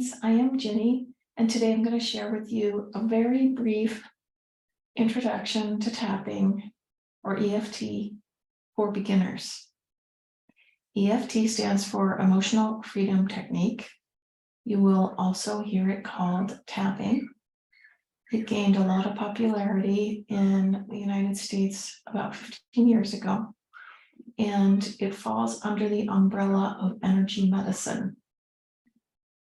friends, I am Ginny, and today I'm going to share with you a very brief introduction to tapping, or EFT, for beginners. EFT stands for Emotional Freedom Technique. You will also hear it called tapping. It gained a lot of popularity in the United States about 15 years ago, and it falls under the umbrella of energy medicine.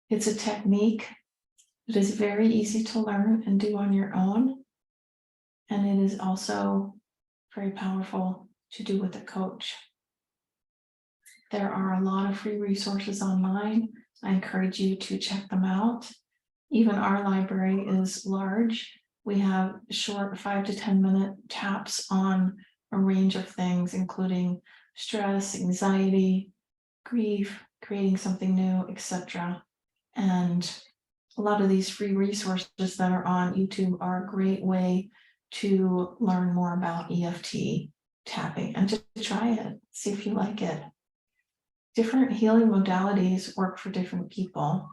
It's a technique that is very easy to learn and do on your own, and it is also very powerful to do with a coach. There are a lot of free resources online. I encourage you to check them out. Even our library is large. We have short 5 to 10 minute taps on a range of things, including stress, anxiety, grief, creating something new, etc. And a lot of these free resources that are on YouTube are a great way to learn more about EFT tapping and just try it, see if you like it. Different healing modalities work for different people.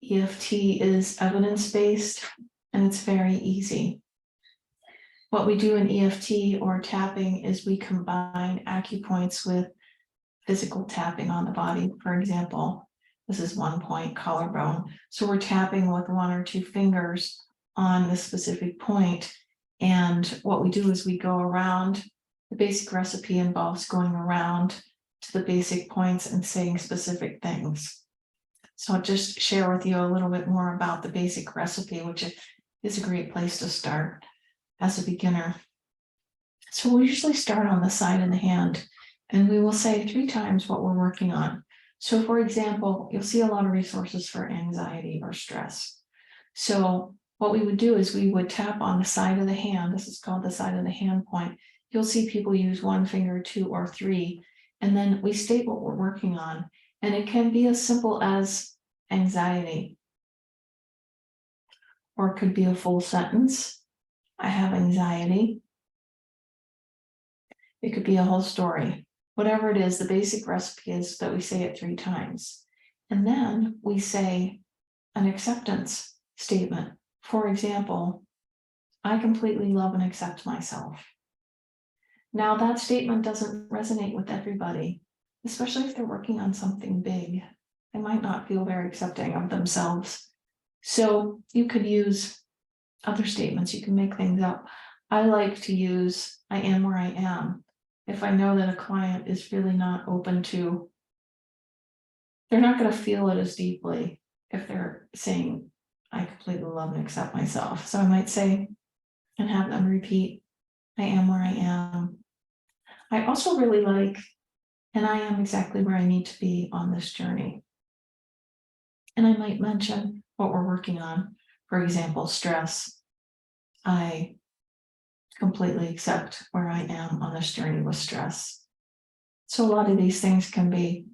EFT is evidence-based and it's very easy. What we do in EFT or tapping is we combine acupoints with physical tapping on the body. For example, this is 1 point, collarbone. So we're tapping with 1 or 2 fingers on this specific point. And what we do is we go around. The basic recipe involves going around to the basic points and saying specific things. So I'll just share with you a little bit more about the basic recipe, which is a great place to start as a beginner. So we'll usually start on the side of the hand, and we will say 3 times what we're working on. So for example, you'll see a lot of resources for anxiety or stress. So what we would do is we would tap on the side of the hand. This is called the side of the hand point. You'll see people use 1 finger, 2 or 3, and then we state what we're working on. And it can be as simple as anxiety, or it could be a full sentence. I have anxiety. It could be a whole story. Whatever it is, the basic recipe is that we say it 3 times. And then we say an acceptance statement. For example, I completely love and accept myself. Now that statement doesn't resonate with everybody, especially if they're working on something big. They might not feel very accepting of themselves. So you could use other statements. You can make things up. I like to use I am where I am. If I know that a client is really not open to, they're not going to feel it as deeply if they're saying, I completely love and accept myself. So I might say and have them repeat, I am where I am. I also really like, and I am exactly where I need to be on this journey. And I might mention what we're working on. For example, stress. I completely accept where I am on this journey with stress. So a lot of these things can be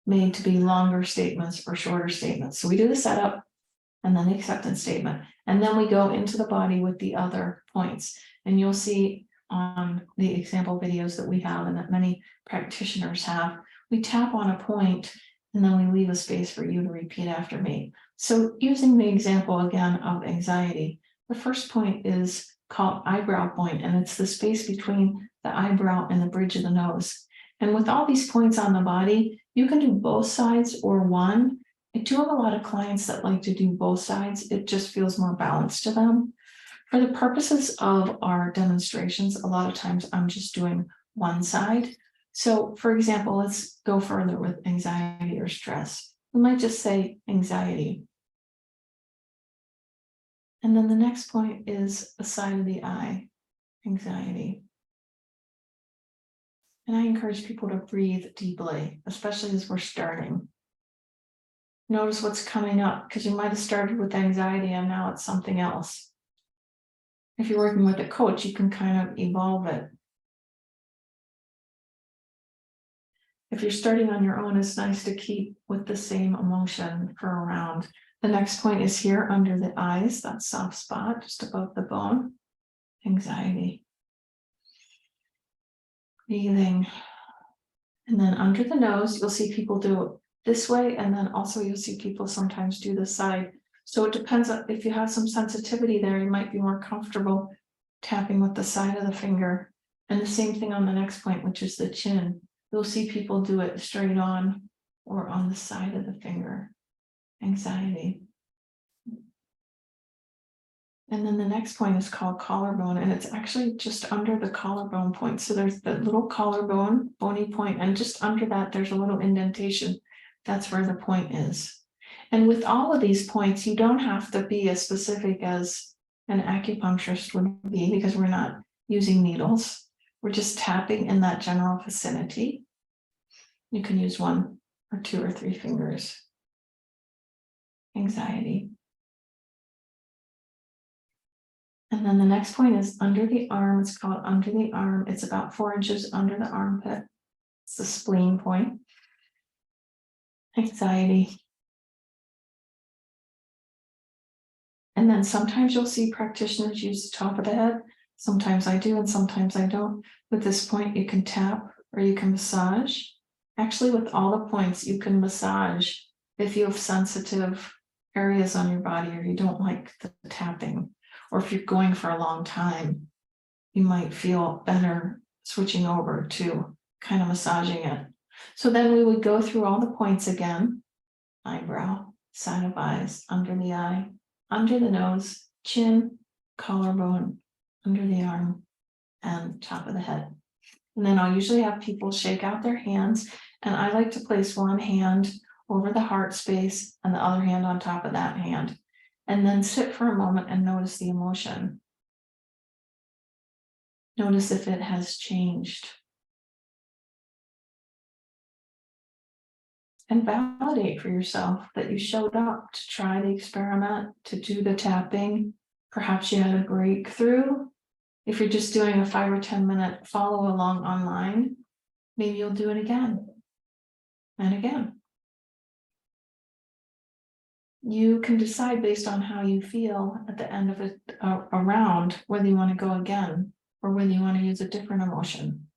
made to be longer statements or shorter statements. So we do the setup and then the acceptance statement. And then we go into the body with the other points. And you'll see on the example videos that we have and that many practitioners have, we tap on a point and then we leave a space for you to repeat after me. So using the example again of anxiety, the first point is called eyebrow point, and it's the space between the eyebrow and the bridge of the nose. And with all these points on the body, you can do both sides or one. I do have a lot of clients that like to do both sides. It just feels more balanced to them. For the purposes of our demonstrations, a lot of times I'm just doing one side. So for example, let's go further with anxiety or stress. We might just say anxiety. And then the next point is the side of the eye, anxiety. And I encourage people to breathe deeply, especially as we're starting. Notice what's coming up, because you might have started with anxiety and now it's something else. If you're working with a coach, you can kind of evolve it. If you're starting on your own, it's nice to keep with the same emotion for a round. The next point is here under the eyes, that soft spot just above the bone, anxiety. Breathing. And then under the nose, you'll see people do this way, and then also you'll see people sometimes do the side. So it depends on if you have some sensitivity there, you might be more comfortable tapping with the side of the finger. And the same thing on the next point, which is the chin. You'll see people do it straight on or on the side of the finger. Anxiety. And then the next point is called collarbone, and it's actually just under the collarbone point. So there's the little collarbone, bony point, and just under that, there's a little indentation. That's where the point is. And with all of these points, you don't have to be as specific as an acupuncturist would be, because we're not using needles. We're just tapping in that general vicinity. You can use 1 or 2 or 3 fingers. Anxiety. And then the next point is under the arm. It's called under the arm. It's about 4 inches under the armpit. It's the spleen point. Anxiety. And then sometimes you'll see practitioners use the top of the head. Sometimes I do, and sometimes I don't. With this point, you can tap or you can massage. Actually, with all the points, you can massage if you have sensitive areas on your body or you don't like the tapping. Or if you're going for a long time, you might feel better switching over to kind of massaging it. So then we would go through all the points again. Eyebrow, side of eyes, under the eye, under the nose, chin, collarbone, under the arm, and top of the head. And then I'll usually have people shake out their hands, and I like to place one hand over the heart space and the other hand on top of that hand. And then sit for a moment and notice the emotion. Notice if it has changed. And validate for yourself that you showed up to try the experiment, to do the tapping. Perhaps you had a breakthrough. If you're just doing a 5 or 10 minute follow along online, maybe you'll do it again and again. You can decide based on how you feel at the end of a round, whether you want to go again or whether you want to use a different emotion.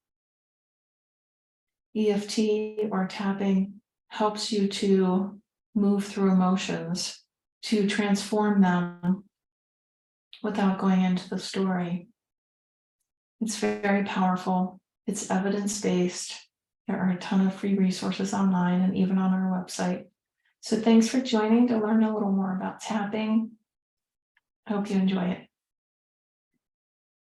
EFT or tapping helps you to move through emotions, to transform them without going into the story. It's very powerful. It's evidence-based. There are a ton of free resources online and even on our website. So thanks for joining to learn a little more about tapping. I hope you enjoy it.